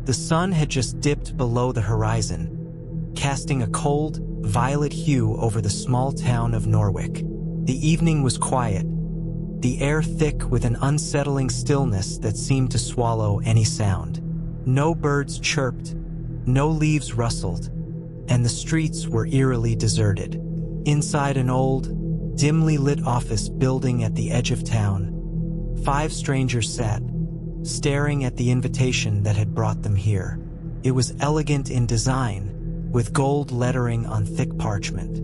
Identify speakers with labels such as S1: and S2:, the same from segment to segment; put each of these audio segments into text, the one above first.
S1: The sun had just dipped below the horizon, casting a cold, violet hue over the small town of Norwich. The evening was quiet, the air thick with an unsettling stillness that seemed to swallow any sound. No birds chirped, no leaves rustled, and the streets were eerily deserted. Inside an old, dimly lit office building at the edge of town, 5 strangers sat, staring at the invitation that had brought them here. It was elegant in design, with gold lettering on thick parchment.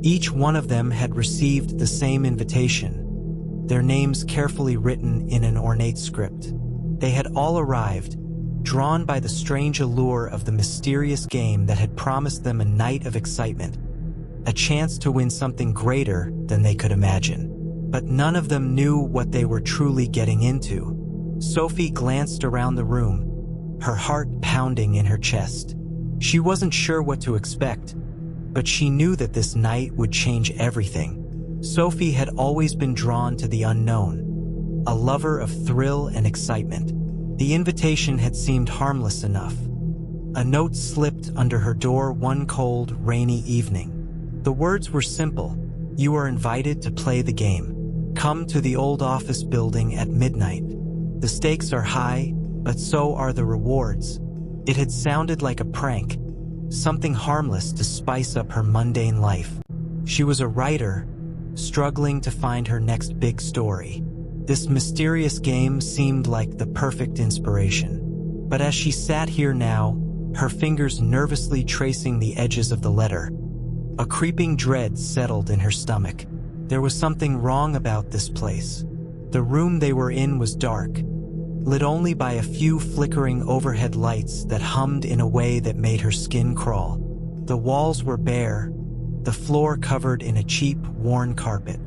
S1: Each one of them had received the same invitation, their names carefully written in an ornate script. They had all arrived, drawn by the strange allure of the mysterious game that had promised them a night of excitement, a chance to win something greater than they could imagine. But none of them knew what they were truly getting into. Sophie glanced around the room, her heart pounding in her chest. She wasn't sure what to expect, but she knew that this night would change everything. Sophie had always been drawn to the unknown, a lover of thrill and excitement. The invitation had seemed harmless enough. A note slipped under her door one cold, rainy evening. The words were simple: "You are invited to play the game. Come to the old office building at midnight. The stakes are high, but so are the rewards." It had sounded like a prank, something harmless to spice up her mundane life. She was a writer, struggling to find her next big story. This mysterious game seemed like the perfect inspiration. But as she sat here now, her fingers nervously tracing the edges of the letter, a creeping dread settled in her stomach. There was something wrong about this place. The room they were in was dark, lit only by a few flickering overhead lights that hummed in a way that made her skin crawl. The walls were bare, the floor covered in a cheap, worn carpet.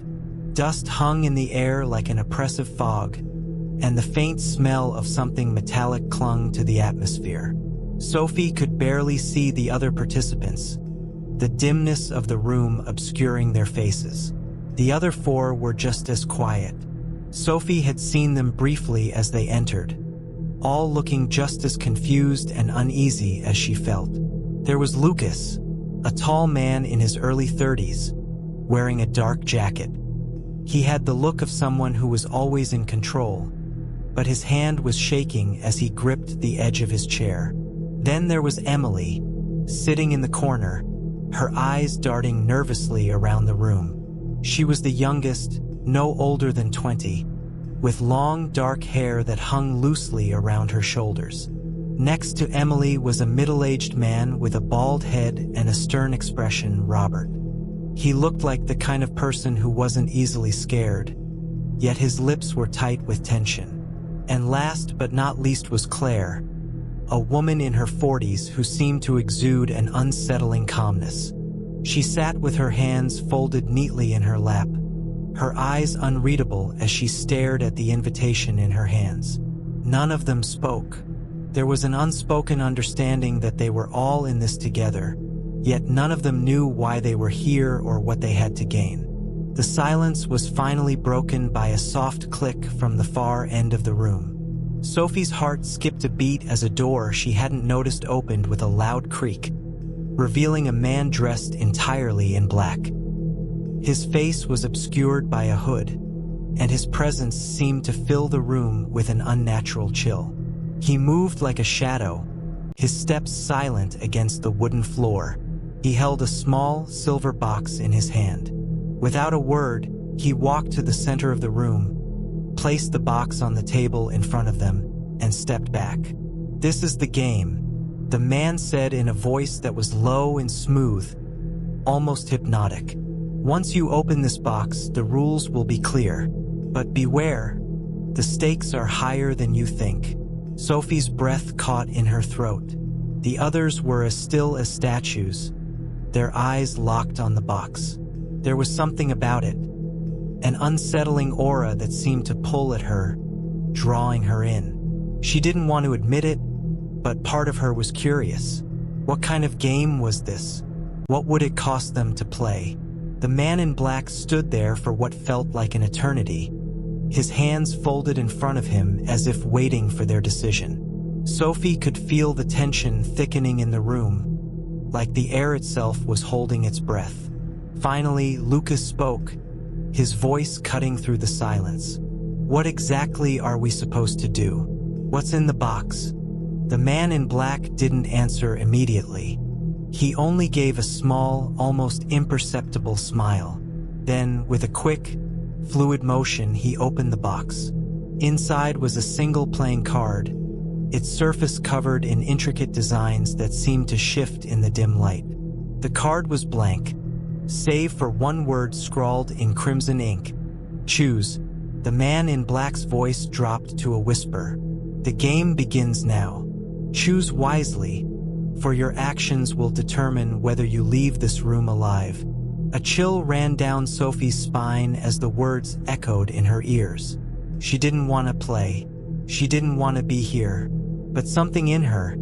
S1: Dust hung in the air like an oppressive fog, and the faint smell of something metallic clung to the atmosphere. Sophie could barely see the other participants, the dimness of the room obscuring their faces. The other 4 were just as quiet. Sophie had seen them briefly as they entered, all looking just as confused and uneasy as she felt. There was Lucas, a tall man in his early 30s, wearing a dark jacket. He had the look of someone who was always in control, but his hand was shaking as he gripped the edge of his chair. Then there was Emily, sitting in the corner, her eyes darting nervously around the room. She was the youngest, no older than 20, with long dark hair that hung loosely around her shoulders. Next to Emily was a middle-aged man with a bald head and a stern expression, Robert. He looked like the kind of person who wasn't easily scared, yet his lips were tight with tension. And last but not least was Claire, a woman in her 40s who seemed to exude an unsettling calmness. She sat with her hands folded neatly in her lap, her eyes unreadable as she stared at the invitation in her hands. None of them spoke. There was an unspoken understanding that they were all in this together, yet none of them knew why they were here or what they had to gain. The silence was finally broken by a soft click from the far end of the room. Sophie's heart skipped a beat as a door she hadn't noticed opened with a loud creak, revealing a man dressed entirely in black. His face was obscured by a hood, and his presence seemed to fill the room with an unnatural chill. He moved like a shadow, his steps silent against the wooden floor. He held a small, silver box in his hand. Without a word, he walked to the center of the room, placed the box on the table in front of them, and stepped back. "This is the game," the man said in a voice that was low and smooth, almost hypnotic. "Once you open this box, the rules will be clear. But beware, the stakes are higher than you think." Sophie's breath caught in her throat. The others were as still as statues, their eyes locked on the box. There was something about it, an unsettling aura that seemed to pull at her, drawing her in. She didn't want to admit it, but part of her was curious. What kind of game was this? What would it cost them to play? The man in black stood there for what felt like an eternity, his hands folded in front of him as if waiting for their decision. Sophie could feel the tension thickening in the room, like the air itself was holding its breath. Finally, Lucas spoke, his voice cutting through the silence. "What exactly are we supposed to do? What's in the box?" The man in black didn't answer immediately. He only gave a small, almost imperceptible smile. Then, with a quick, fluid motion, he opened the box. Inside was a single playing card, its surface covered in intricate designs that seemed to shift in the dim light. The card was blank, save for one word scrawled in crimson ink: "Choose." The man in black's voice dropped to a whisper. "The game begins now. Choose wisely, for your actions will determine whether you leave this room alive." A chill ran down Sophie's spine as the words echoed in her ears. She didn't want to play. She didn't want to be here. But something in her,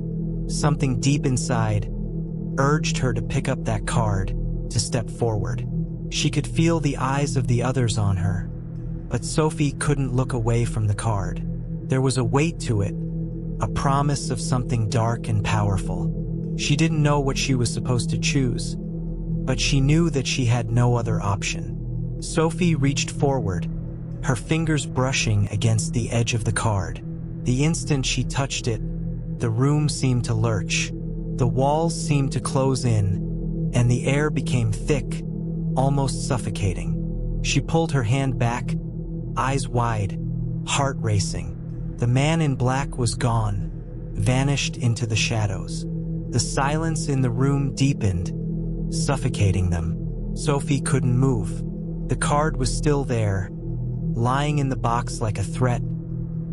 S1: something deep inside, urged her to pick up that card, to step forward. She could feel the eyes of the others on her, but Sophie couldn't look away from the card. There was a weight to it, a promise of something dark and powerful. She didn't know what she was supposed to choose, but she knew that she had no other option. Sophie reached forward, her fingers brushing against the edge of the card. The instant she touched it, the room seemed to lurch. The walls seemed to close in, and the air became thick, almost suffocating. She pulled her hand back, eyes wide, heart racing. The man in black was gone, vanished into the shadows. The silence in the room deepened, suffocating them. Sophie couldn't move. The card was still there, lying in the box like a threat,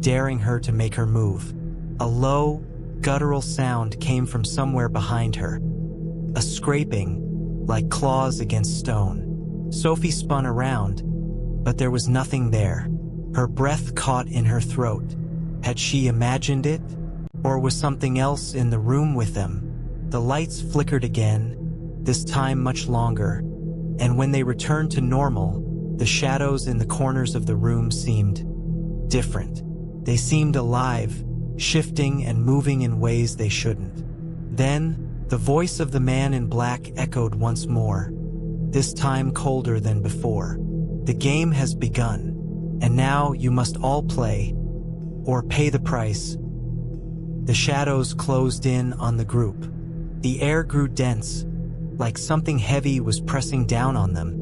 S1: daring her to make her move. A low, guttural sound came from somewhere behind her, a scraping, like claws against stone. Sophie spun around, but there was nothing there. Her breath caught in her throat. Had she imagined it? Or was something else in the room with them? The lights flickered again, this time much longer, and when they returned to normal, the shadows in the corners of the room seemed different. They seemed alive, shifting and moving in ways they shouldn't. Then, the voice of the man in black echoed once more, this time colder than before. "The game has begun, and now you must all play, or pay the price." The shadows closed in on the group. The air grew dense, like something heavy was pressing down on them,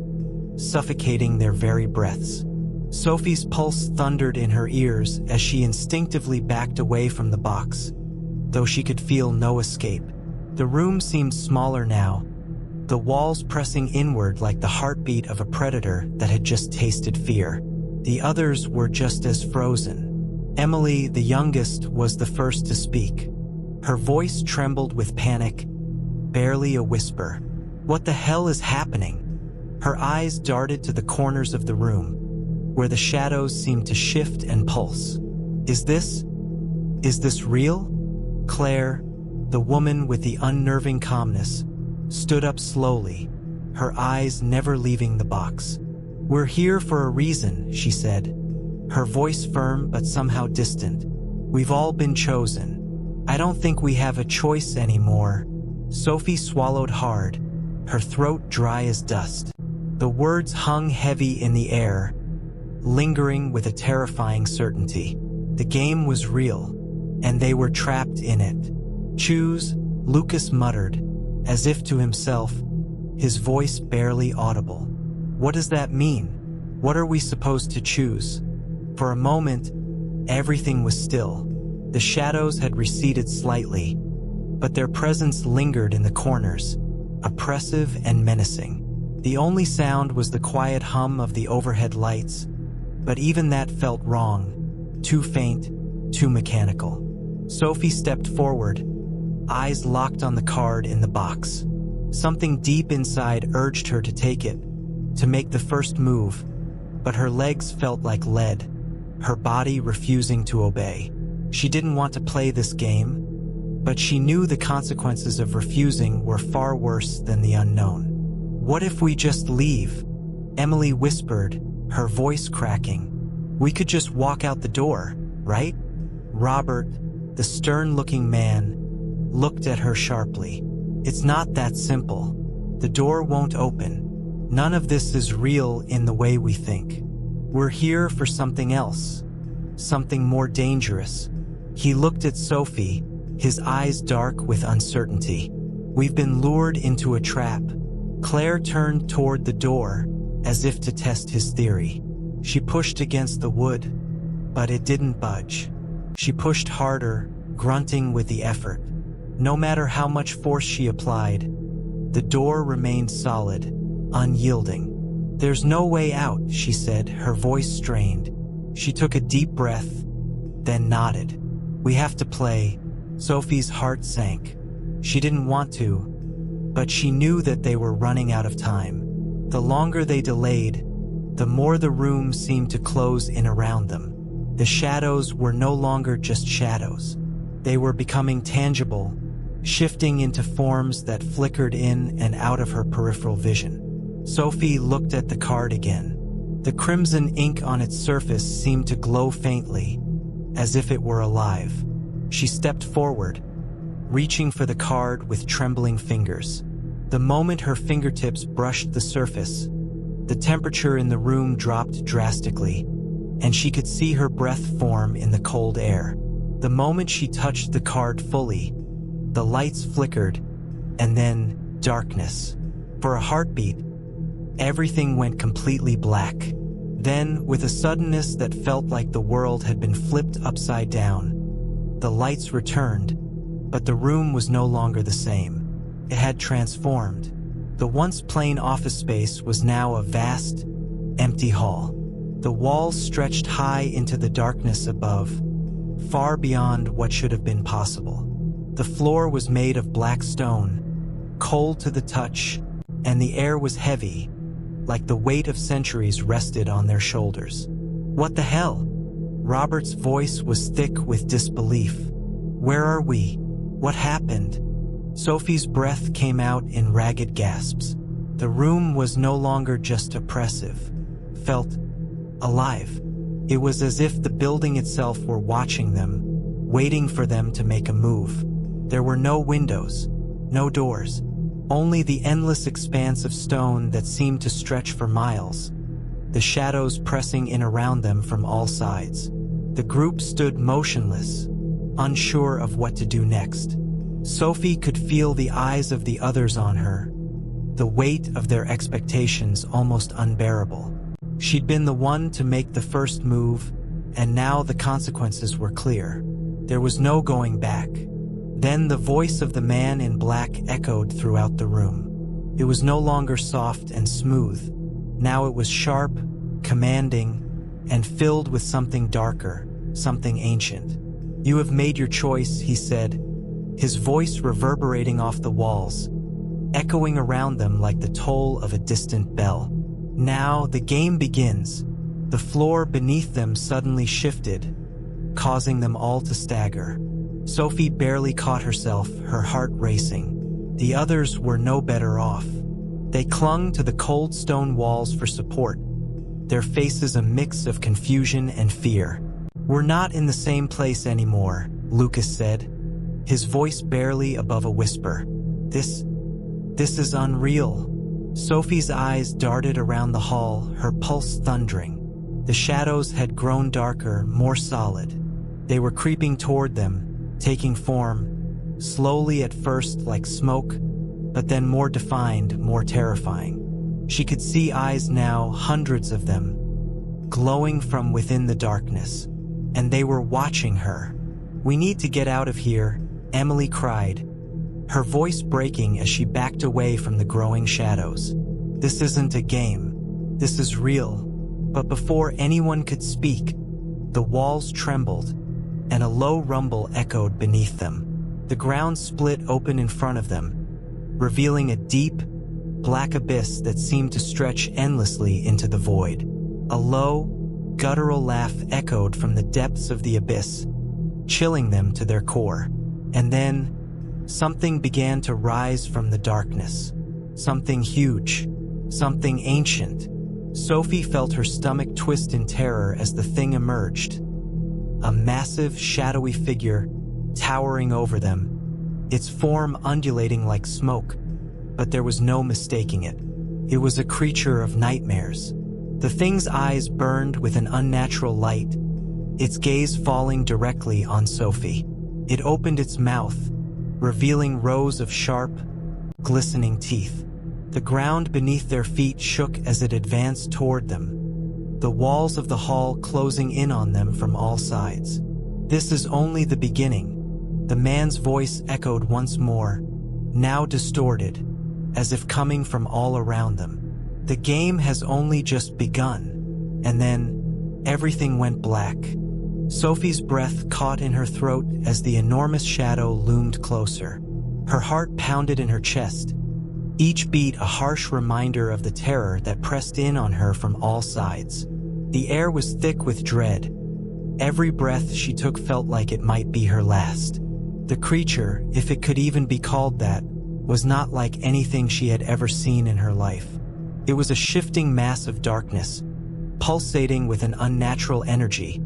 S1: suffocating their very breaths. Sophie's pulse thundered in her ears as she instinctively backed away from the box, though she could feel no escape. The room seemed smaller now, the walls pressing inward like the heartbeat of a predator that had just tasted fear. The others were just as frozen. Emily, the youngest, was the first to speak. Her voice trembled with panic, barely a whisper. "What the hell is happening?" Her eyes darted to the corners of the room, where the shadows seemed to shift and pulse. Is this real?" Claire, the woman with the unnerving calmness, stood up slowly, her eyes never leaving the box. "We're here for a reason," she said, her voice firm but somehow distant. "We've all been chosen. I don't think we have a choice anymore." Sophie swallowed hard, her throat dry as dust. The words hung heavy in the air, lingering with a terrifying certainty. The game was real, and they were trapped in it. "Choose," Lucas muttered, as if to himself, his voice barely audible. "What does that mean? What are we supposed to choose?" For a moment, everything was still. The shadows had receded slightly, but their presence lingered in the corners, oppressive and menacing. The only sound was the quiet hum of the overhead lights, but even that felt wrong, too faint, too mechanical. Sophie stepped forward, eyes locked on the card in the box. Something deep inside urged her to take it, to make the first move, but her legs felt like lead, her body refusing to obey. She didn't want to play this game, but she knew the consequences of refusing were far worse than the unknown. "What if we just leave?" Emily whispered, her voice cracking. "We could just walk out the door, right?" Robert, The stern-looking man looked at her sharply. "It's not that simple. The door won't open. None of this is real in the way we think. We're here for something else, something more dangerous." He looked at Sophie, his eyes dark with uncertainty. "We've been lured into a trap." Claire turned toward the door, as if to test his theory. She pushed against the wood, but it didn't budge. She pushed harder, grunting with the effort. No matter how much force she applied, the door remained solid, unyielding. "There's no way out," she said, her voice strained. She took a deep breath, then nodded. "We have to play." Sophie's heart sank. She didn't want to, but she knew that they were running out of time. The longer they delayed, the more the room seemed to close in around them. The shadows were no longer just shadows. They were becoming tangible, shifting into forms that flickered in and out of her peripheral vision. Sophie looked at the card again. The crimson ink on its surface seemed to glow faintly, as if it were alive. She stepped forward, reaching for the card with trembling fingers. The moment her fingertips brushed the surface, the temperature in the room dropped drastically, and she could see her breath form in the cold air. The moment she touched the card fully, the lights flickered, and then darkness. For a heartbeat, everything went completely black. Then, with a suddenness that felt like the world had been flipped upside down, the lights returned, but the room was no longer the same. It had transformed. The once plain office space was now a vast, empty hall. The walls stretched high into the darkness above, far beyond what should have been possible. The floor was made of black stone, cold to the touch, and the air was heavy, like the weight of centuries rested on their shoulders. "What the hell?" Robert's voice was thick with disbelief. "Where are we? What happened?" Sophie's breath came out in ragged gasps. The room was no longer just oppressive, felt alive. It was as if the building itself were watching them, waiting for them to make a move. There were no windows, no doors, only the endless expanse of stone that seemed to stretch for miles, the shadows pressing in around them from all sides. The group stood motionless, unsure of what to do next. Sophie could feel the eyes of the others on her, the weight of their expectations almost unbearable. She'd been the one to make the first move, and now the consequences were clear. There was no going back. Then the voice of the man in black echoed throughout the room. It was no longer soft and smooth. Now it was sharp, commanding, and filled with something darker, something ancient. "You have made your choice," he said, his voice reverberating off the walls, echoing around them like the toll of a distant bell. "Now the game begins." The floor beneath them suddenly shifted, causing them all to stagger. Sophie barely caught herself, her heart racing. The others were no better off. They clung to the cold stone walls for support, their faces a mix of confusion and fear. "We're not in the same place anymore," Lucas said, his voice barely above a whisper. This is unreal." Sophie's eyes darted around the hall, her pulse thundering. The shadows had grown darker, more solid. They were creeping toward them, taking form, slowly at first like smoke, but then more defined, more terrifying. She could see eyes now, hundreds of them, glowing from within the darkness, and they were watching her. "We need to get out of here," Emily cried, her voice breaking as she backed away from the growing shadows. "This isn't a game. This is real." But before anyone could speak, the walls trembled, and a low rumble echoed beneath them. The ground split open in front of them, revealing a deep, black abyss that seemed to stretch endlessly into the void. A low, guttural laugh echoed from the depths of the abyss, chilling them to their core. And then, something began to rise from the darkness. Something huge, something ancient. Sophie felt her stomach twist in terror as the thing emerged. A massive, shadowy figure, towering over them, its form undulating like smoke. But there was no mistaking it. It was a creature of nightmares. The thing's eyes burned with an unnatural light, its gaze falling directly on Sophie. It opened its mouth, revealing rows of sharp, glistening teeth. The ground beneath their feet shook as it advanced toward them, the walls of the hall closing in on them from all sides. "This is only the beginning," the man's voice echoed once more, now distorted, as if coming from all around them. "The game has only just begun." And then, everything went black. Sophie's breath caught in her throat as the enormous shadow loomed closer. Her heart pounded in her chest, each beat a harsh reminder of the terror that pressed in on her from all sides. The air was thick with dread. Every breath she took felt like it might be her last. The creature, if it could even be called that, was not like anything she had ever seen in her life. It was a shifting mass of darkness, pulsating with an unnatural energy,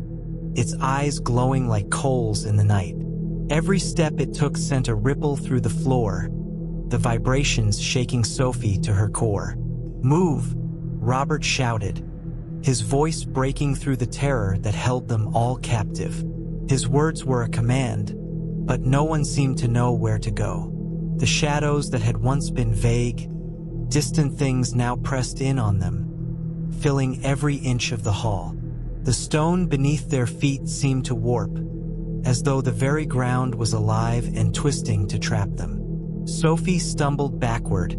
S1: its eyes glowing like coals in the night. Every step it took sent a ripple through the floor, the vibrations shaking Sophie to her core. "Move!" Robert shouted, his voice breaking through the terror that held them all captive. His words were a command, but no one seemed to know where to go. The shadows that had once been vague, distant things now pressed in on them, filling every inch of the hall. The stone beneath their feet seemed to warp, as though the very ground was alive and twisting to trap them. Sophie stumbled backward,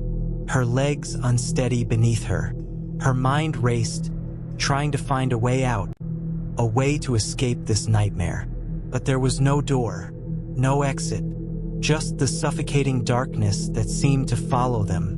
S1: her legs unsteady beneath her. Her mind raced, trying to find a way out, a way to escape this nightmare. But there was no door, no exit, just the suffocating darkness that seemed to follow them,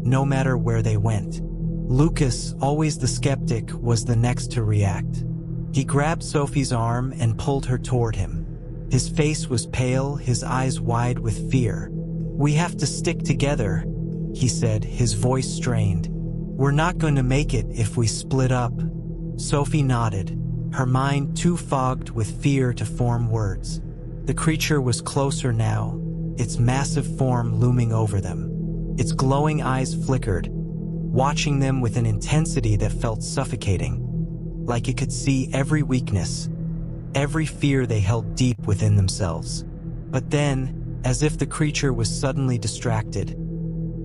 S1: no matter where they went. Lucas, always the skeptic, was the next to react. He grabbed Sophie's arm and pulled her toward him. His face was pale, his eyes wide with fear. "We have to stick together," he said, his voice strained. "We're not going to make it if we split up." Sophie nodded, her mind too fogged with fear to form words. The creature was closer now, its massive form looming over them. Its glowing eyes flickered, watching them with an intensity that felt suffocating, like it could see every weakness, every fear they held deep within themselves. But then, as if the creature was suddenly distracted,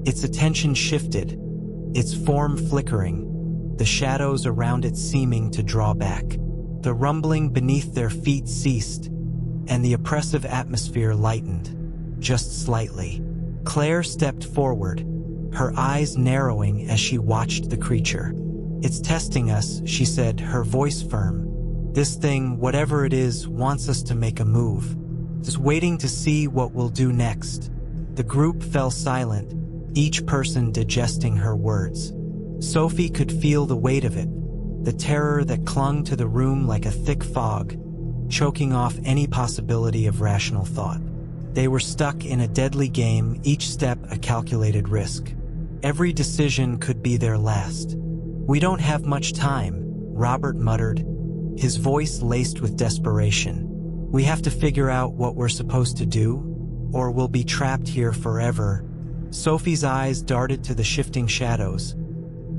S1: its attention shifted, its form flickering, the shadows around it seeming to draw back. The rumbling beneath their feet ceased, and the oppressive atmosphere lightened, just slightly. Claire stepped forward, her eyes narrowing as she watched the creature. "It's testing us," she said, her voice firm. "This thing, whatever it is, wants us to make a move. Just waiting to see what we'll do next." The group fell silent, each person digesting her words. Sophie could feel the weight of it, the terror that clung to the room like a thick fog, choking off any possibility of rational thought. They were stuck in a deadly game, each step a calculated risk. Every decision could be their last. "We don't have much time," Robert muttered, his voice laced with desperation. "We have to figure out what we're supposed to do, or we'll be trapped here forever." Sophie's eyes darted to the shifting shadows,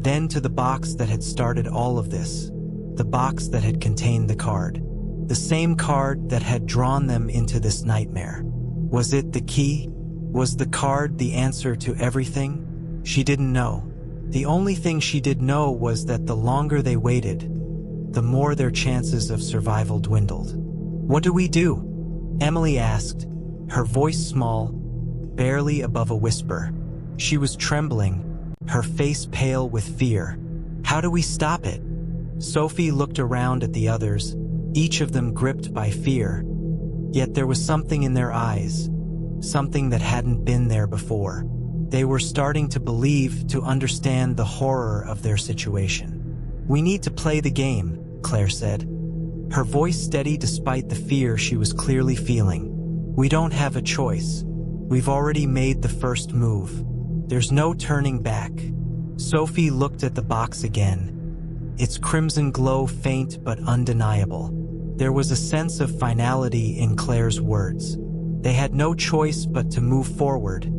S1: then to the box that had started all of this, the box that had contained the card. The same card that had drawn them into this nightmare. Was it the key? Was the card the answer to everything? She didn't know. The only thing she did know was that the longer they waited, the more their chances of survival dwindled. "What do we do?" Emily asked, her voice small, barely above a whisper. She was trembling, her face pale with fear. "How do we stop it?" Sophie looked around at the others, each of them gripped by fear. Yet there was something in their eyes, something that hadn't been there before. They were starting to believe, to understand the horror of their situation. "We need to play the game," Claire said, her voice steady despite the fear she was clearly feeling. "We don't have a choice. We've already made the first move. There's no turning back." Sophie looked at the box again, its crimson glow faint but undeniable. There was a sense of finality in Claire's words. They had no choice but to move forward,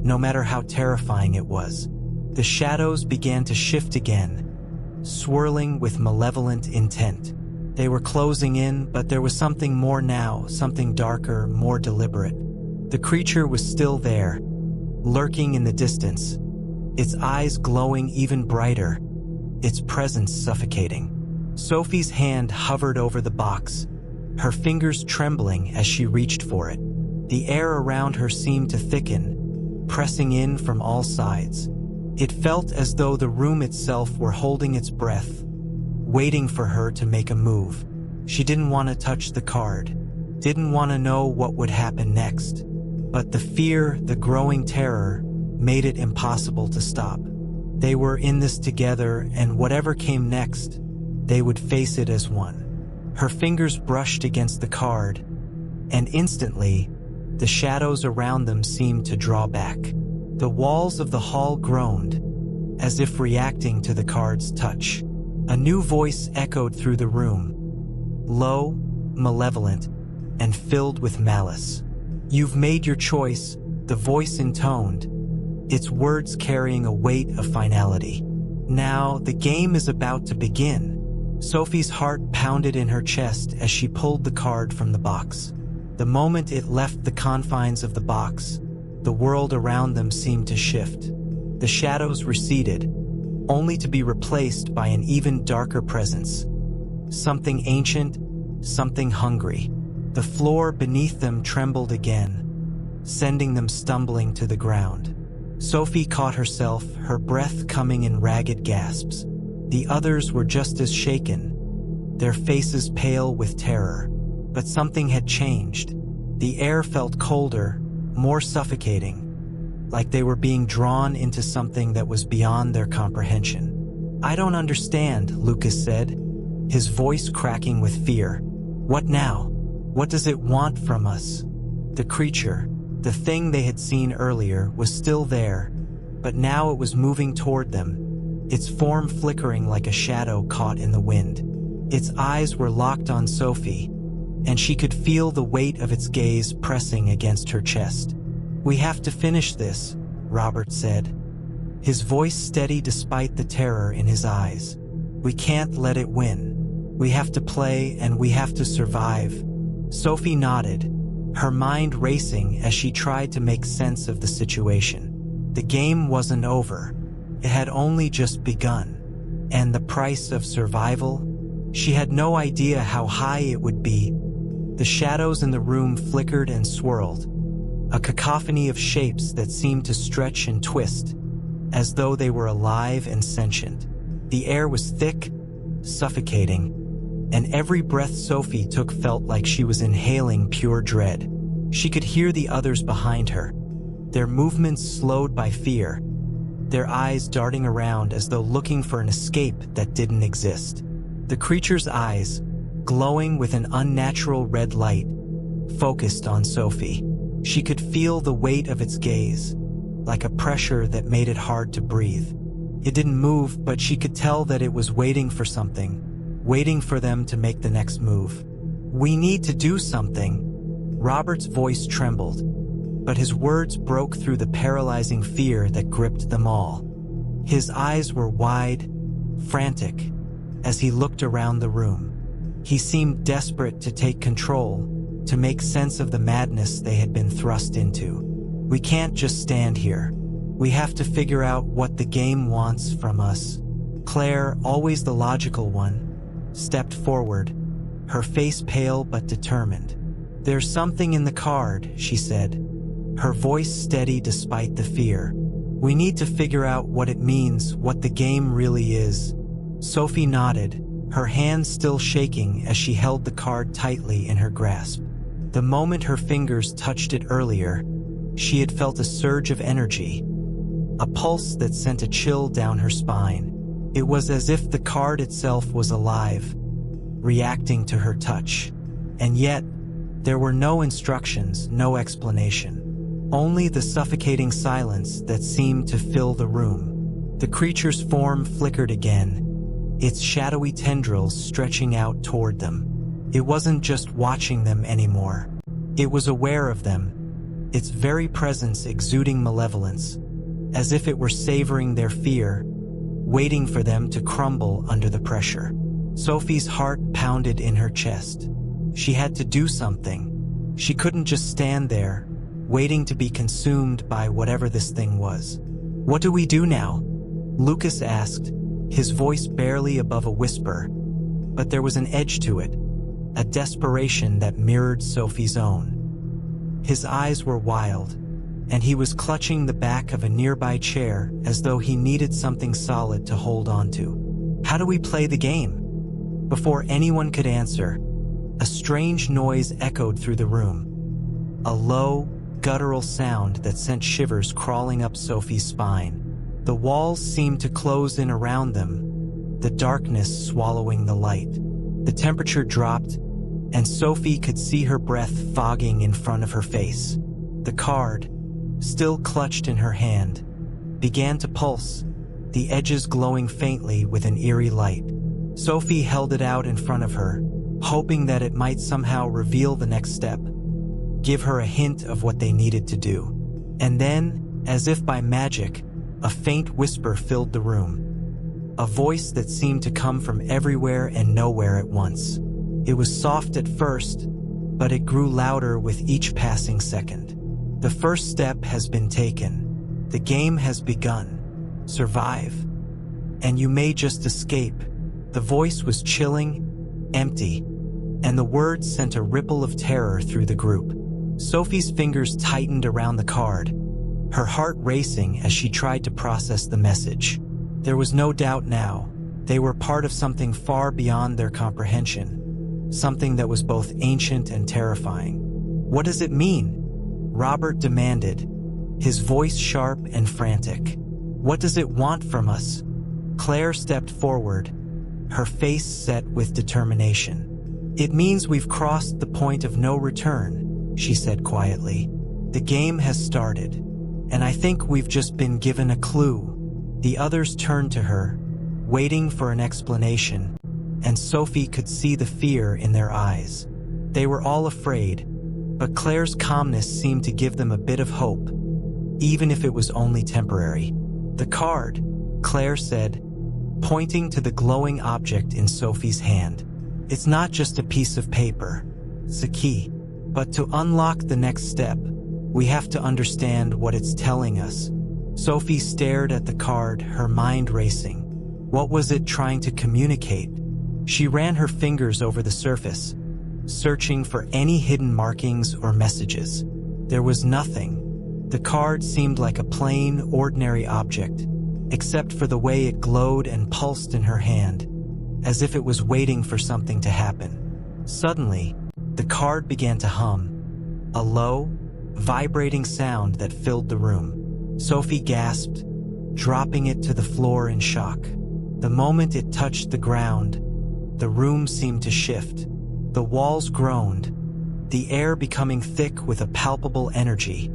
S1: no matter how terrifying it was. The shadows began to shift again, swirling with malevolent intent. They were closing in, but there was something more now, something darker, more deliberate. The creature was still there, lurking in the distance, its eyes glowing even brighter, its presence suffocating. Sophie's hand hovered over the box, her fingers trembling as she reached for it. The air around her seemed to thicken, pressing in from all sides. It felt as though the room itself were holding its breath, waiting for her to make a move. She didn't want to touch the card, didn't want to know what would happen next. But the fear, the growing terror, made it impossible to stop. They were in this together, and whatever came next, they would face it as one. Her fingers brushed against the card, and instantly, the shadows around them seemed to draw back. The walls of the hall groaned, as if reacting to the card's touch. A new voice echoed through the room, low, malevolent, and filled with malice. "You've made your choice," the voice intoned, its words carrying a weight of finality. "Now, the game is about to begin." Sophie's heart pounded in her chest as she pulled the card from the box. The moment it left the confines of the box, the world around them seemed to shift. The shadows receded, only to be replaced by an even darker presence. Something ancient, something hungry. The floor beneath them trembled again, sending them stumbling to the ground. Sophie caught herself, her breath coming in ragged gasps. The others were just as shaken, their faces pale with terror. But something had changed. The air felt colder, more suffocating, like they were being drawn into something that was beyond their comprehension. "I don't understand," Lucas said, his voice cracking with fear. "What now? What does it want from us?" The creature, the thing they had seen earlier, was still there, but now it was moving toward them, its form flickering like a shadow caught in the wind. Its eyes were locked on Sophie, and she could feel the weight of its gaze pressing against her chest. "We have to finish this," Robert said, his voice steady despite the terror in his eyes. "We can't let it win. We have to play, and we have to survive." Sophie nodded, her mind racing as she tried to make sense of the situation. The game wasn't over. It had only just begun. And the price of survival? She had no idea how high it would be. The shadows in the room flickered and swirled, a cacophony of shapes that seemed to stretch and twist, as though they were alive and sentient. The air was thick, suffocating, and every breath Sophie took felt like she was inhaling pure dread. She could hear the others behind her, their movements slowed by fear, their eyes darting around as though looking for an escape that didn't exist. The creature's eyes, glowing with an unnatural red light, focused on Sophie. She could feel the weight of its gaze, like a pressure that made it hard to breathe. It didn't move, but she could tell that it was waiting for something, waiting for them to make the next move. "We need to do something." Robert's voice trembled, but his words broke through the paralyzing fear that gripped them all. His eyes were wide, frantic, as he looked around the room. He seemed desperate to take control, to make sense of the madness they had been thrust into. "We can't just stand here. We have to figure out what the game wants from us." Claire, always the logical one, stepped forward, her face pale but determined. "There's something in the card," she said, her voice steady despite the fear. "We need to figure out what it means, what the game really is." Sophie nodded, her hands still shaking as she held the card tightly in her grasp. The moment her fingers touched it earlier, she had felt a surge of energy, a pulse that sent a chill down her spine. It was as if the card itself was alive, reacting to her touch. And yet, there were no instructions, no explanation. Only the suffocating silence that seemed to fill the room. The creature's form flickered again, its shadowy tendrils stretching out toward them. It wasn't just watching them anymore. It was aware of them, its very presence exuding malevolence, as if it were savoring their fear, waiting for them to crumble under the pressure. Sophie's heart pounded in her chest. She had to do something. She couldn't just stand there, waiting to be consumed by whatever this thing was. "What do we do now?" Lucas asked, his voice barely above a whisper, but there was an edge to it, a desperation that mirrored Sophie's own. His eyes were wild, and he was clutching the back of a nearby chair as though he needed something solid to hold onto. "How do we play the game?" Before anyone could answer, a strange noise echoed through the room. A low, guttural sound that sent shivers crawling up Sophie's spine. The walls seemed to close in around them, the darkness swallowing the light. The temperature dropped, and Sophie could see her breath fogging in front of her face. The card, still clutched in her hand, began to pulse, the edges glowing faintly with an eerie light. Sophie held it out in front of her, hoping that it might somehow reveal the next step, give her a hint of what they needed to do. And then, as if by magic, a faint whisper filled the room. A voice that seemed to come from everywhere and nowhere at once. It was soft at first, but it grew louder with each passing second. "The first step has been taken. The game has begun. Survive. And you may just escape." The voice was chilling, empty, and the words sent a ripple of terror through the group. Sophie's fingers tightened around the card, her heart racing as she tried to process the message. There was no doubt now, they were part of something far beyond their comprehension, something that was both ancient and terrifying. "What does it mean?" Robert demanded, his voice sharp and frantic. "What does it want from us?" Claire stepped forward, her face set with determination. "It means we've crossed the point of no return," she said quietly. "The game has started, and I think we've just been given a clue." The others turned to her, waiting for an explanation, and Sophie could see the fear in their eyes. They were all afraid, but Claire's calmness seemed to give them a bit of hope, even if it was only temporary. "The card," Claire said, pointing to the glowing object in Sophie's hand. "It's not just a piece of paper. It's a key. But to unlock the next step, we have to understand what it's telling us." Sophie stared at the card, her mind racing. What was it trying to communicate? She ran her fingers over the surface, searching for any hidden markings or messages. There was nothing. The card seemed like a plain, ordinary object, except for the way it glowed and pulsed in her hand, as if it was waiting for something to happen. Suddenly, the card began to hum, a low, vibrating sound that filled the room. Sophie gasped, dropping it to the floor in shock. The moment it touched the ground, the room seemed to shift. The walls groaned, the air becoming thick with a palpable energy,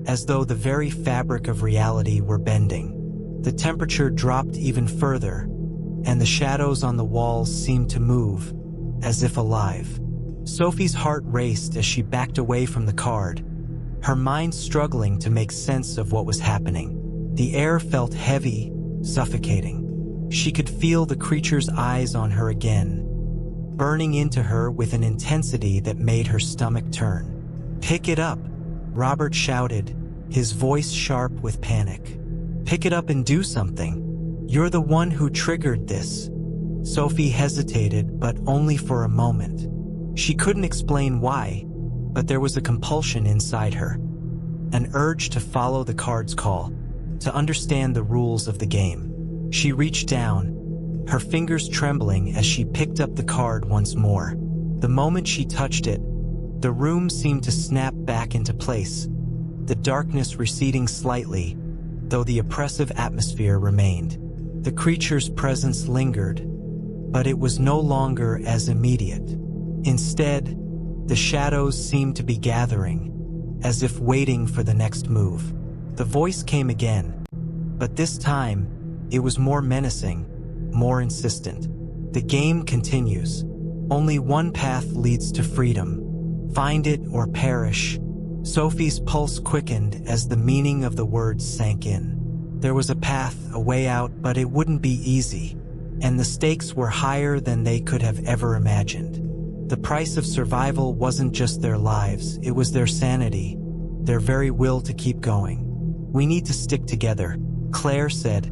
S1: as though the very fabric of reality were bending. The temperature dropped even further, and the shadows on the walls seemed to move, as if alive. Sophie's heart raced as she backed away from the card, her mind struggling to make sense of what was happening. The air felt heavy, suffocating. She could feel the creature's eyes on her again, burning into her with an intensity that made her stomach turn. "Pick it up," Robert shouted, his voice sharp with panic. "Pick it up and do something. You're the one who triggered this." Sophie hesitated, but only for a moment. She couldn't explain why, but there was a compulsion inside her, an urge to follow the card's call, to understand the rules of the game. She reached down, her fingers trembling as she picked up the card once more. The moment she touched it, the room seemed to snap back into place, the darkness receding slightly, though the oppressive atmosphere remained. The creature's presence lingered, but it was no longer as immediate. Instead, the shadows seemed to be gathering, as if waiting for the next move. The voice came again, but this time, it was more menacing, more insistent. "The game continues. Only one path leads to freedom. Find it or perish. Sophie's pulse quickened as the meaning of the words sank in. There was a path, a way out, but it wouldn't be easy. And the stakes were higher than they could have ever imagined. The price of survival wasn't just their lives, it was their sanity, their very will to keep going. "We need to stick together," Claire said,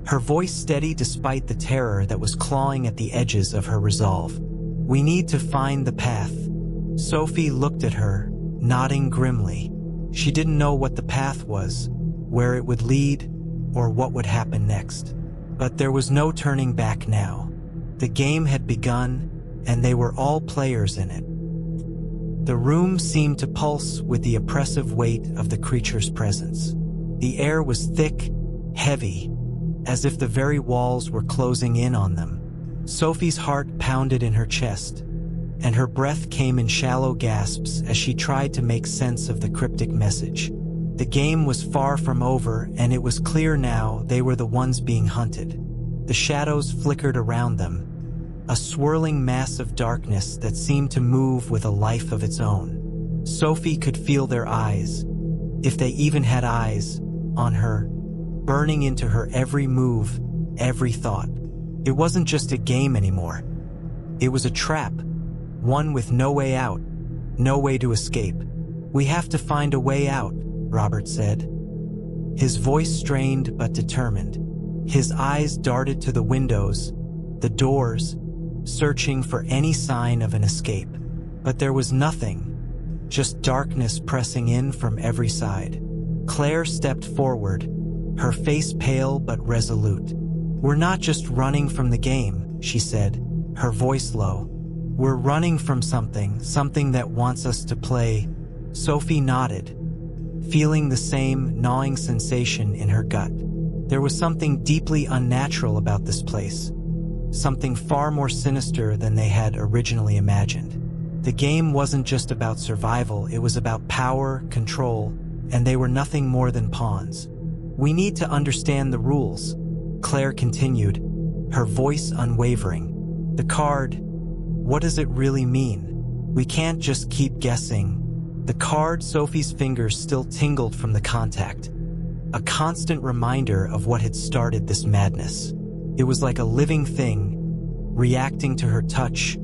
S1: her voice steady despite the terror that was clawing at the edges of her resolve. "We need to find the path." Sophie looked at her, nodding grimly. She didn't know what the path was, where it would lead, or what would happen next. But there was no turning back now. The game had begun, and they were all players in it. The room seemed to pulse with the oppressive weight of the creature's presence. The air was thick, heavy, as if the very walls were closing in on them. Sophie's heart pounded in her chest, and her breath came in shallow gasps as she tried to make sense of the cryptic message. The game was far from over, and it was clear now they were the ones being hunted. The shadows flickered around them, a swirling mass of darkness that seemed to move with a life of its own. Sophie could feel their eyes, if they even had eyes, on her, burning into her every move, every thought. It wasn't just a game anymore. It was a trap, one with no way out, no way to escape. "We have to find a way out," Robert said, his voice strained but determined. His eyes darted to the windows, the doors, searching for any sign of an escape. But there was nothing, just darkness pressing in from every side. Claire stepped forward, her face pale but resolute. "We're not just running from the game," she said, her voice low. "We're running from something that wants us to play." Sophie nodded, feeling the same gnawing sensation in her gut. There was something deeply unnatural about this place, something far more sinister than they had originally imagined. The game wasn't just about survival, it was about power, control, and they were nothing more than pawns. "We need to understand the rules," Claire continued, her voice unwavering. "The card, what does it really mean? We can't just keep guessing." The card, Sophie's fingers still tingled from the contact, a constant reminder of what had started this madness. It was like a living thing, reacting to her touch,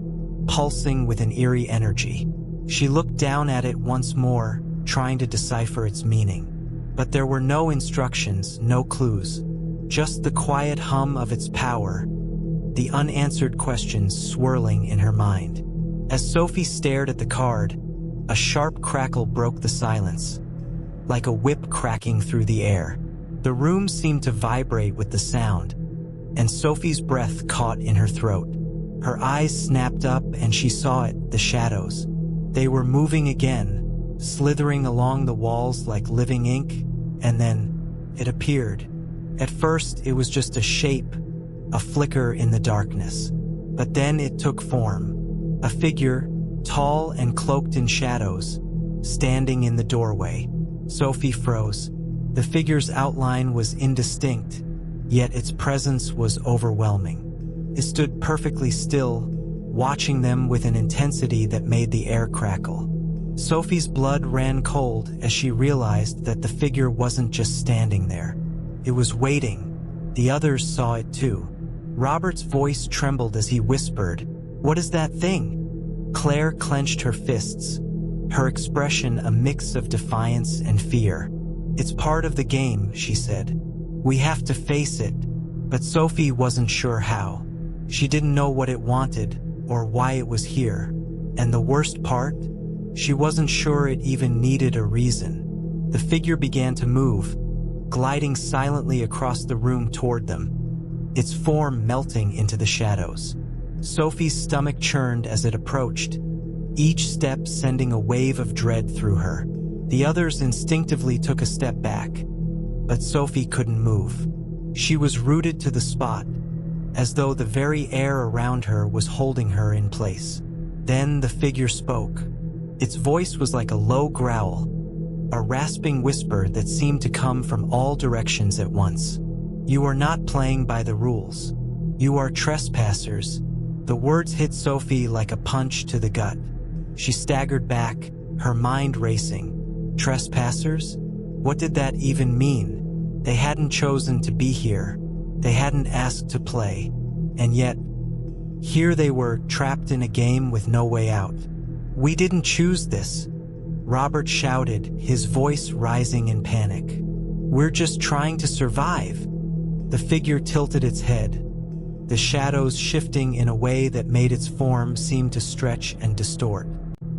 S1: pulsing with an eerie energy. She looked down at it once more, trying to decipher its meaning. But there were no instructions, no clues, just the quiet hum of its power, the unanswered questions swirling in her mind. As Sophie stared at the card, a sharp crackle broke the silence, like a whip cracking through the air. The room seemed to vibrate with the sound, and Sophie's breath caught in her throat. Her eyes snapped up and she saw it, the shadows. They were moving again, slithering along the walls like living ink, and then it appeared. At first, it was just a shape, a flicker in the darkness. But then it took form. A figure, tall and cloaked in shadows, standing in the doorway. Sophie froze. The figure's outline was indistinct, yet its presence was overwhelming. It stood perfectly still, watching them with an intensity that made the air crackle. Sophie's blood ran cold as she realized that the figure wasn't just standing there. It was waiting. The others saw it too. Robert's voice trembled as he whispered, "What is that thing?" Claire clenched her fists, her expression a mix of defiance and fear. "It's part of the game," she said. "We have to face it." But Sophie wasn't sure how. She didn't know what it wanted or why it was here. And the worst part? She wasn't sure it even needed a reason. The figure began to move, gliding silently across the room toward them, its form melting into the shadows. Sophie's stomach churned as it approached, each step sending a wave of dread through her. The others instinctively took a step back, but Sophie couldn't move. She was rooted to the spot, as though the very air around her was holding her in place. Then the figure spoke. Its voice was like a low growl, a rasping whisper that seemed to come from all directions at once. "You are not playing by the rules. You are trespassers, The words hit Sophie like a punch to the gut. She staggered back, her mind racing. Trespassers? What did that even mean? They hadn't chosen to be here. They hadn't asked to play. And yet, here they were, trapped in a game with no way out. "We didn't choose this," Robert shouted, his voice rising in panic. "We're just trying to survive." The figure tilted its head, the shadows shifting in a way that made its form seem to stretch and distort.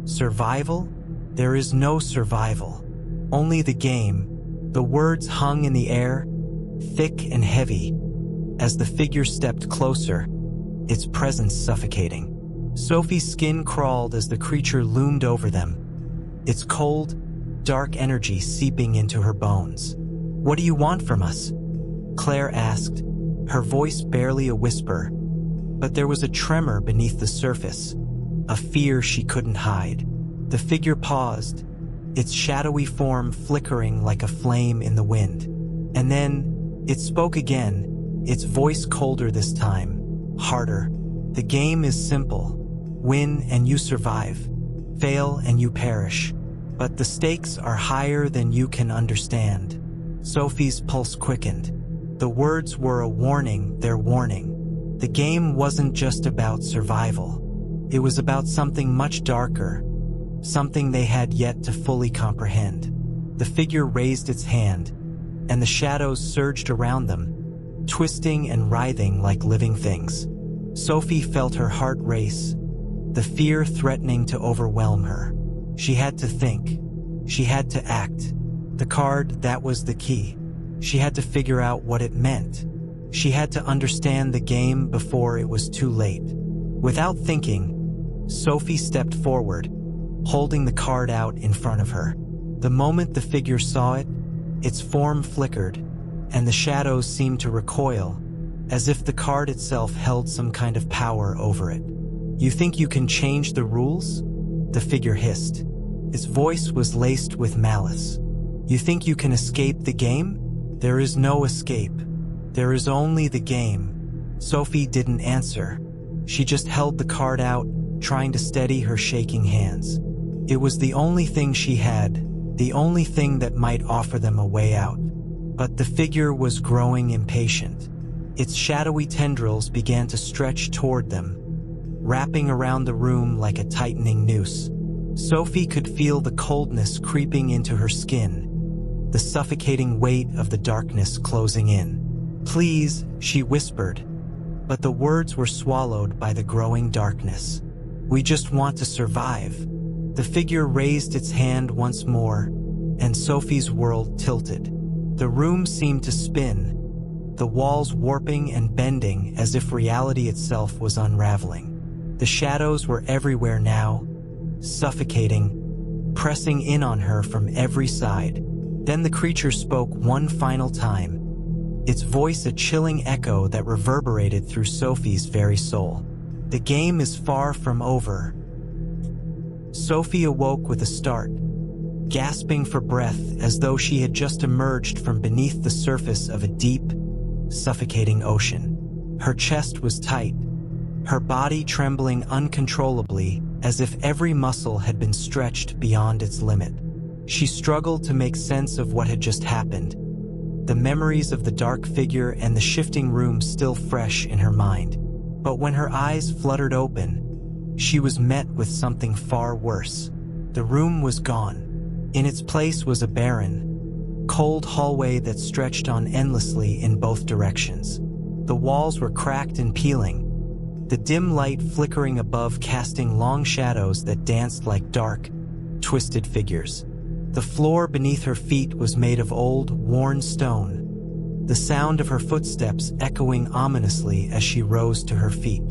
S1: "Survival? There is no survival. Only the game." The words hung in the air, thick and heavy, as the figure stepped closer, its presence suffocating. Sophie's skin crawled as the creature loomed over them, its cold, dark energy seeping into her bones. "What do you want from us?" Claire asked, her voice barely a whisper, but there was a tremor beneath the surface, a fear she couldn't hide. The figure paused, its shadowy form flickering like a flame in the wind. And then, it spoke again, its voice colder this time, harder. "The game is simple. Win and you survive. Fail and you perish. But the stakes are higher than you can understand." Sophie's pulse quickened. The words were a warning, their warning. The game wasn't just about survival. It was about something much darker, something they had yet to fully comprehend. The figure raised its hand, and the shadows surged around them, twisting and writhing like living things. Sophie felt her heart race, the fear threatening to overwhelm her. She had to think. She had to act. The card, that was the key. She had to figure out what it meant. She had to understand the game before it was too late. Without thinking, Sophie stepped forward, holding the card out in front of her. The moment the figure saw it, its form flickered, and the shadows seemed to recoil, as if the card itself held some kind of power over it. "You think you can change the rules?" the figure hissed. Its voice was laced with malice. "You think you can escape the game? There is no escape. There is only the game." Sophie didn't answer. She just held the card out, trying to steady her shaking hands. It was the only thing she had, the only thing that might offer them a way out. But the figure was growing impatient. Its shadowy tendrils began to stretch toward them, wrapping around the room like a tightening noose. Sophie could feel the coldness creeping into her skin, the suffocating weight of the darkness closing in. "Please," she whispered, but the words were swallowed by the growing darkness. "We just want to survive." The figure raised its hand once more, and Sophie's world tilted. The room seemed to spin, the walls warping and bending as if reality itself was unraveling. The shadows were everywhere now, suffocating, pressing in on her from every side. Then the creature spoke one final time, its voice a chilling echo that reverberated through Sophie's very soul. "The game is far from over." Sophie awoke with a start, gasping for breath as though she had just emerged from beneath the surface of a deep, suffocating ocean. Her chest was tight, her body trembling uncontrollably as if every muscle had been stretched beyond its limit. She struggled to make sense of what had just happened, the memories of the dark figure and the shifting room still fresh in her mind. But when her eyes fluttered open, she was met with something far worse. The room was gone. In its place was a barren, cold hallway that stretched on endlessly in both directions. The walls were cracked and peeling, the dim light flickering above casting long shadows that danced like dark, twisted figures. The floor beneath her feet was made of old, worn stone, the sound of her footsteps echoing ominously as she rose to her feet.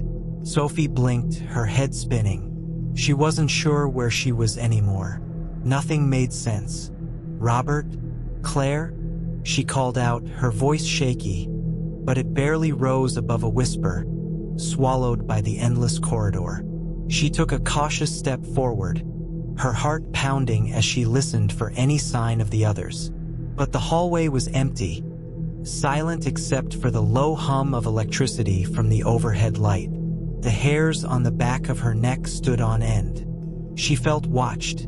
S1: Sophie blinked, her head spinning. She wasn't sure where she was anymore. Nothing made sense. "Robert? Claire?" she called out, her voice shaky, but it barely rose above a whisper, swallowed by the endless corridor. She took a cautious step forward, her heart pounding as she listened for any sign of the others. But the hallway was empty, silent except for the low hum of electricity from the overhead light. The hairs on the back of her neck stood on end. She felt watched,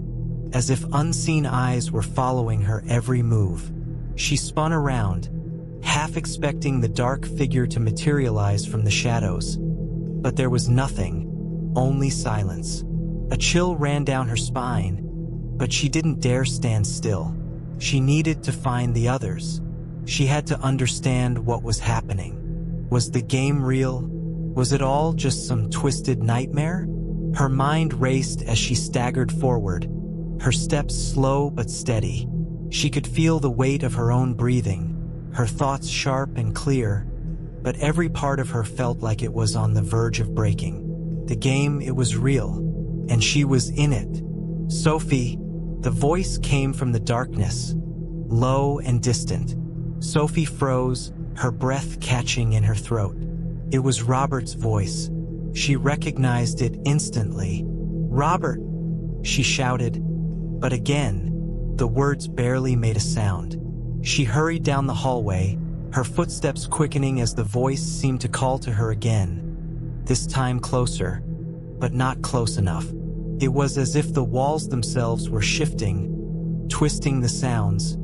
S1: as if unseen eyes were following her every move. She spun around, half expecting the dark figure to materialize from the shadows. But there was nothing, only silence. A chill ran down her spine, but she didn't dare stand still. She needed to find the others. She had to understand what was happening. Was the game real? Was it all just some twisted nightmare? Her mind raced as she staggered forward, her steps slow but steady. She could feel the weight of her own breathing, her thoughts sharp and clear, but every part of her felt like it was on the verge of breaking. The game, it was real, and she was in it. Sophie, the voice came from the darkness, low and distant. Sophie froze, her breath catching in her throat. It was Robert's voice. She recognized it instantly. "Robert!" she shouted, but again, the words barely made a sound. She hurried down the hallway, her footsteps quickening as the voice seemed to call to her again. This time closer, but not close enough. It was as if the walls themselves were shifting, twisting the sounds,